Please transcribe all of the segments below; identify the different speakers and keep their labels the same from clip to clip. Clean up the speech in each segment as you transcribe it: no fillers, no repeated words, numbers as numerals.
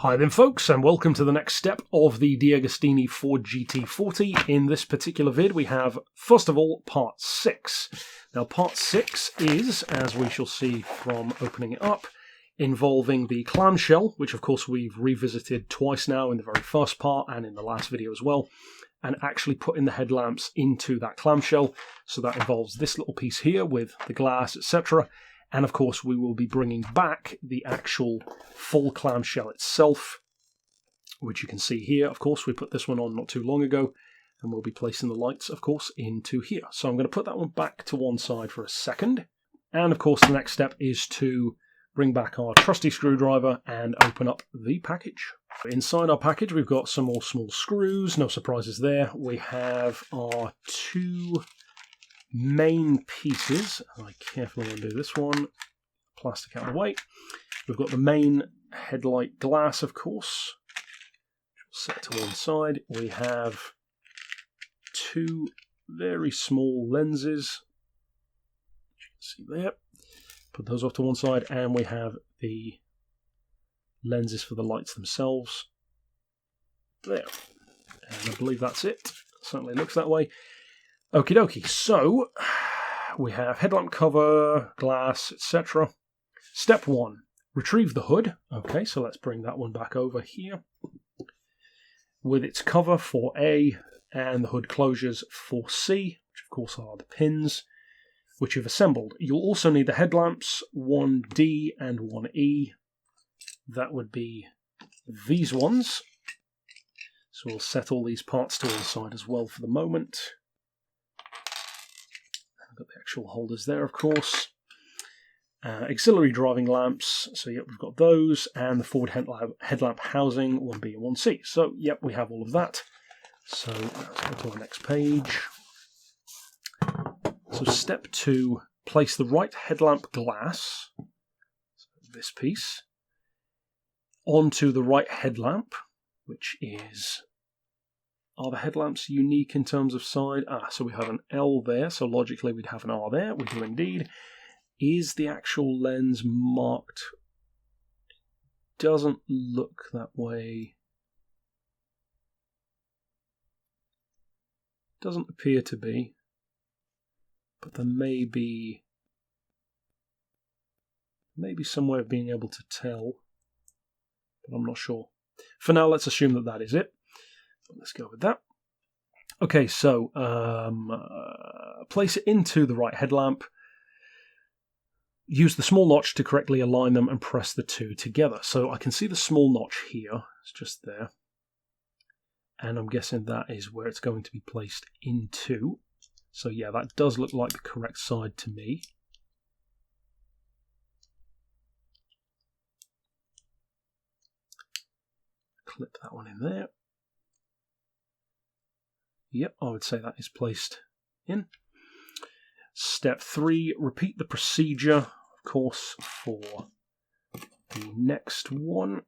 Speaker 1: Hi then folks, and welcome to the next step of the DeAgostini Ford GT40. In this particular vid we have, first of all, part 6. Now part 6 is, as we shall see from opening it up, involving the clamshell, which of course we've revisited twice now in the very first part and in the last video as well, and actually putting the headlamps into that clamshell. So that involves this little piece here with the glass, etc. And of course we will be bringing back the actual full clamshell itself, which you can see here. Of course we put this one on not too long ago, and we'll be placing the lights, of course, into here. So I'm going to put that one back to one side for a second. And of course the next step is to bring back our trusty screwdriver and open up the package. Inside our package we've got some more small screws, no surprises there. We have our two main pieces. I carefully undo this one, plastic out of the way. We've got the main headlight glass, of course, which we'll set to one side. We have two very small lenses, which you can see there. Put those off to one side, and we have the lenses for the lights themselves. There. And I believe that's it. Certainly looks that way. Okie dokie, so we have headlamp cover, glass, etc. Step 1, retrieve the hood. Okay, so let's bring that one back over here with its cover for A and the hood closures for C, which of course are the pins which you've assembled. You'll also need the headlamps, 1D and 1E. That would be these ones. So we'll set all these parts to one side as well for the moment. I've got the actual holders there, of course. Auxiliary driving lamps, so yep, we've got those, and the forward headlamp housing, 1B and 1C. So yep, we have all of that. So let's go to our next page. So step 2, place the right headlamp glass, so this piece, onto the right headlamp, which is... Are the headlamps unique in terms of side? So we have an L there, so logically we'd have an R there. We do indeed. Is the actual lens marked? Doesn't look that way. Doesn't appear to be. But there may be some way of being able to tell. But I'm not sure. For now, let's assume that that is it. Let's go with that. Okay, so place it into the right headlamp. Use the small notch to correctly align them and press the two together. So I can see the small notch here. It's just there. And I'm guessing that is where it's going to be placed into. So yeah, that does look like the correct side to me. Clip that one in there. Yep, I would say that is placed in. Step 3, repeat the procedure, of course, for the next one.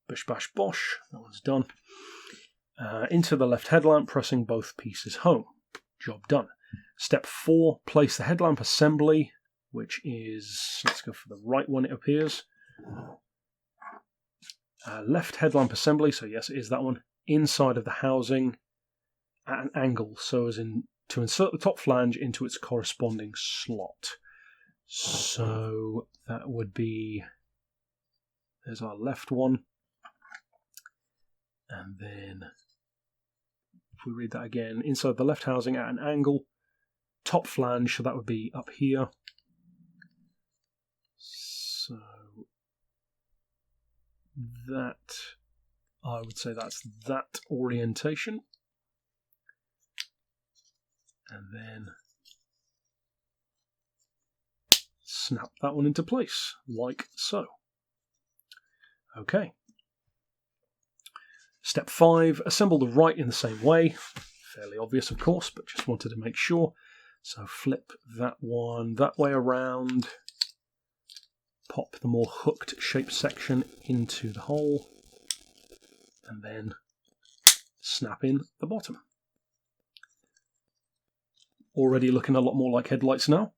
Speaker 1: Bish bash bosh, that one's done. Into the left headlamp, pressing both pieces home. Job done. Step 4, place the headlamp assembly, which is, let's go for the right one, it appears. Left headlamp assembly, so yes, it is that one, inside of the housing at an angle, so as in to insert the top flange into its corresponding slot. So that would be, there's our left one, and then if we read that again, inside the left housing at an angle, top flange, so that would be up here. So that, I would say that's that orientation. And then snap that one into place, like so. Okay. Step 5, assemble the right in the same way. Fairly obvious, of course, but just wanted to make sure. So flip that one that way around. Pop the more hooked shape section into the hole, and then snap in the bottom. Already looking a lot more like headlights now.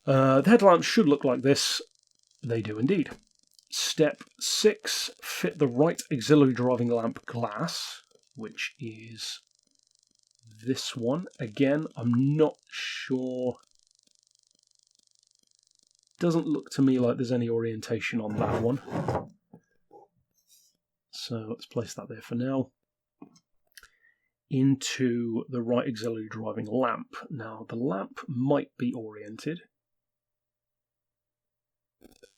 Speaker 1: The headlamps should look like this. They do indeed. Step 6, fit the right auxiliary driving lamp glass, which is this one. Again, I'm not sure. Doesn't look to me like there's any orientation on that one. So let's place that there for now. Into the right auxiliary driving lamp. Now, the lamp might be oriented.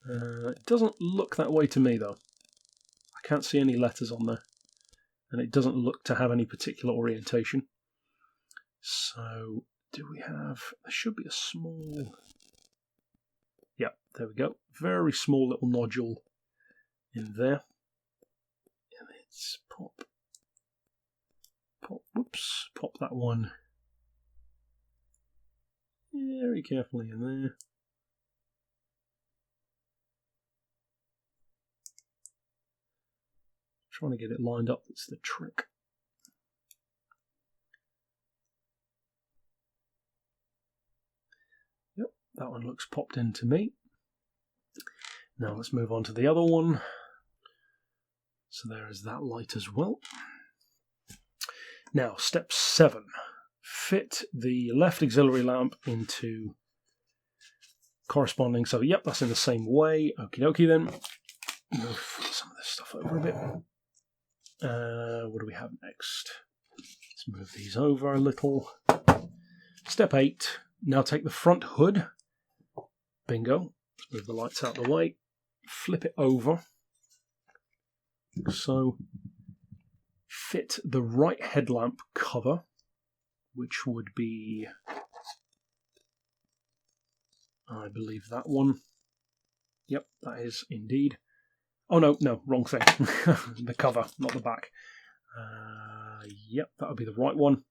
Speaker 1: It doesn't look that way to me, though. I can't see any letters on there. And it doesn't look to have any particular orientation. So, do we have... There should be a small... Yeah, there we go. Very small little nodule in there. And let's pop, whoops, pop that one very carefully in there. Trying to get it lined up, that's the trick. Yep, that one looks popped in to me. Now let's move on to the other one. So there is that light as well. Now, step 7. Fit the left auxiliary lamp into corresponding. So, yep, that's in the same way. Okie dokie then. Move some of this stuff over a bit. What do we have next? Let's move these over a little. Step 8. Now take the front hood. Bingo. Let's move the lights out of the way. Flip it over. So, fit the right headlamp cover, which would be, I believe, that one. Yep, that is indeed. Oh, no, wrong thing. The cover, not the back. Yep, that would be the right one.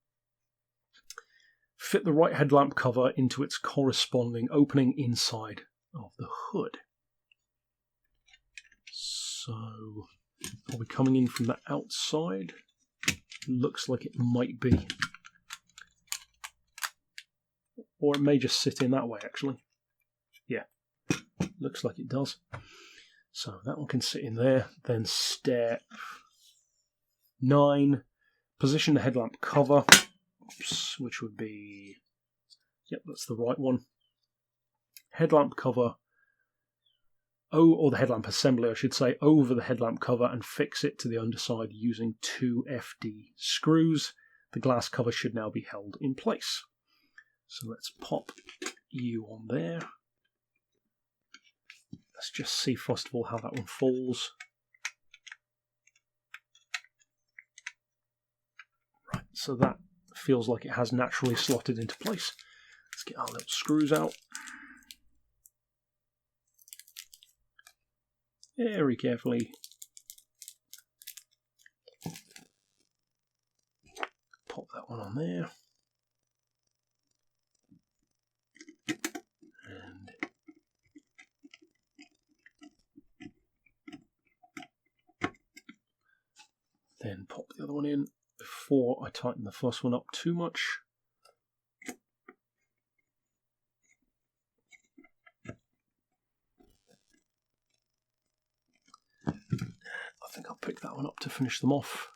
Speaker 1: Fit the right headlamp cover into its corresponding opening inside of the hood. So, are we coming in from the outside? Looks like it might be. Or it may just sit in that way, actually. Yeah, looks like it does. So that one can sit in there. Then step 9, position the headlamp cover, which would be, yep, that's the right one. Headlamp cover, or the headlamp assembly, I should say, over the headlamp cover and fix it to the underside using 2 FD screws. The glass cover should now be held in place. So let's pop you on there. Let's just see first of all how that one falls. Right, so that feels like it has naturally slotted into place. Let's get our little screws out. Very carefully pop that one on there. And then pop the other one in before I tighten the first one up too much. I think I'll pick that one up to finish them off.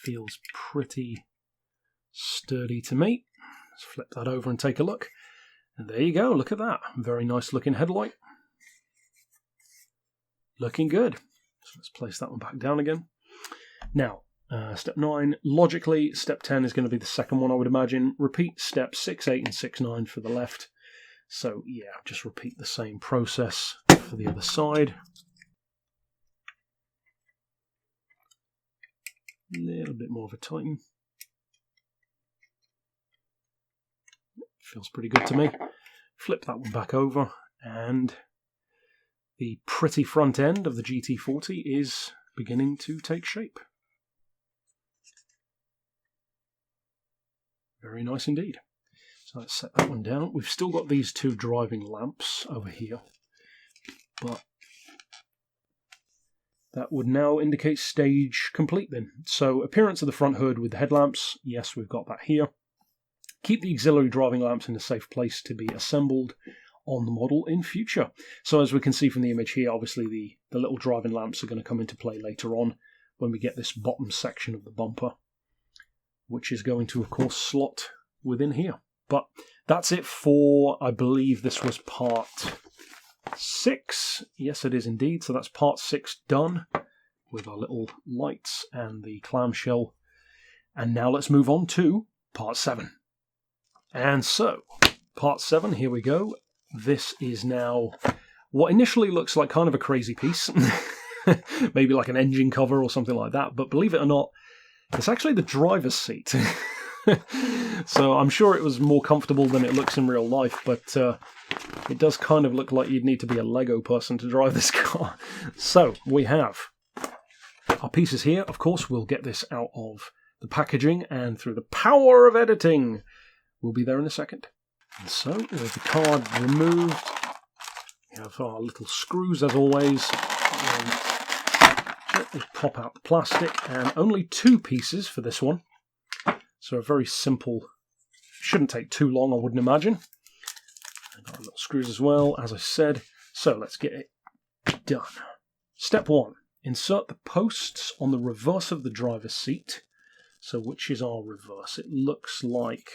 Speaker 1: Feels pretty sturdy to me. Let's flip that over and take a look. And there you go, look at that. Very nice looking headlight. Looking good. So let's place that one back down again. Now, step 9. Logically, step 10 is going to be the second one, I would imagine. Repeat step 6, 8 and 6, 9 for the left. So yeah, just repeat the same process for the other side. A little bit more of a tighten. Feels pretty good to me. Flip that one back over, and the pretty front end of the GT40 is beginning to take shape. Very nice indeed. So let's set that one down. We've still got these two driving lamps over here, but that would now indicate stage complete then. So appearance of the front hood with the headlamps, yes, we've got that here. Keep the auxiliary driving lamps in a safe place to be assembled on the model in future. So as we can see from the image here, obviously the little driving lamps are going to come into play later on when we get this bottom section of the bumper, which is going to, of course, slot within here. But that's it for, I believe this was part 6. Yes, it is indeed. So that's part 6 done with our little lights and the clamshell. And now let's move on to part 7. And so, part 7, here we go. This is now what initially looks like kind of a crazy piece. Maybe like an engine cover or something like that. But believe it or not, it's actually the driver's seat. So I'm sure it was more comfortable than it looks in real life, but it does kind of look like you'd need to be a Lego person to drive this car. So we have our pieces here. Of course, we'll get this out of the packaging, and through the power of editing, we'll be there in a second. And so with the card removed, we have our little screws as always. And gently pop out the plastic, and only 2 pieces for this one. So a very simple, shouldn't take too long, I wouldn't imagine. And got little screws as well, as I said. So let's get it done. Step 1, insert the posts on the reverse of the driver's seat. So which is our reverse? It looks like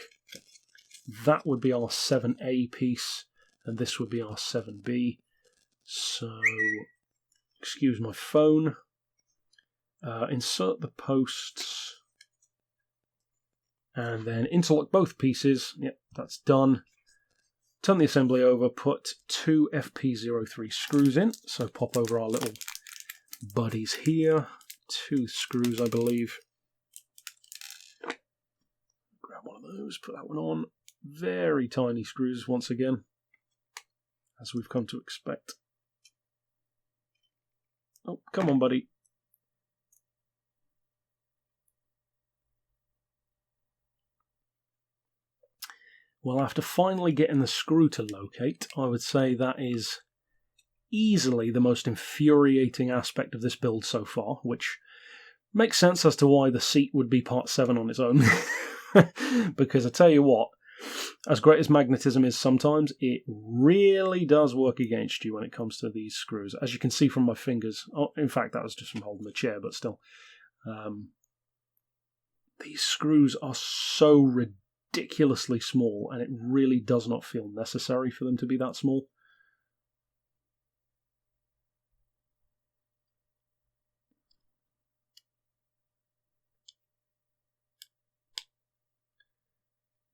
Speaker 1: that would be our 7A piece, and this would be our 7B. So, excuse my phone. Insert the posts, and then interlock both pieces. Yep, that's done. Turn the assembly over, put 2 FP03 screws in. So pop over our little buddies here. 2 screws, I believe. Grab one of those, put that one on. Very tiny screws once again, as we've come to expect. Oh, come on, buddy. Well, after finally getting the screw to locate, I would say that is easily the most infuriating aspect of this build so far, which makes sense as to why the seat would be part 7 on its own. Because I tell you what, as great as magnetism is sometimes, it really does work against you when it comes to these screws. As you can see from my fingers, oh, in fact that was just from holding the chair, but still. These screws are so ridiculously small, and it really does not feel necessary for them to be that small.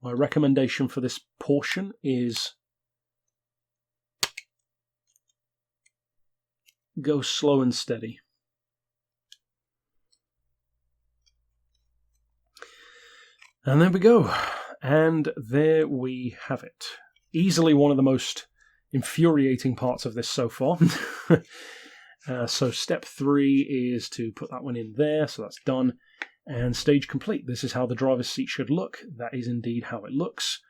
Speaker 1: My recommendation for this portion is go slow and steady. And there we go. And there we have it. Easily one of the most infuriating parts of this so far. So step 3 is to put that one in there, so that's done. And stage complete. This is how the driver's seat should look. That is indeed how it looks.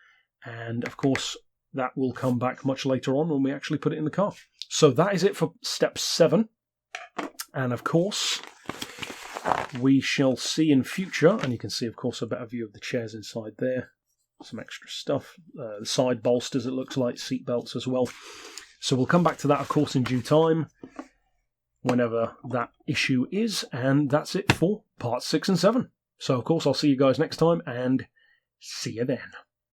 Speaker 1: And of course, that will come back much later on when we actually put it in the car. So that is it for step 7. And of course, we shall see in future, and you can see, of course, a better view of the chairs inside there. Some extra stuff. The side bolsters, it looks like, seat belts as well. So we'll come back to that, of course, in due time, whenever that issue is. And that's it for parts 6 and 7. So, of course, I'll see you guys next time, and see you then.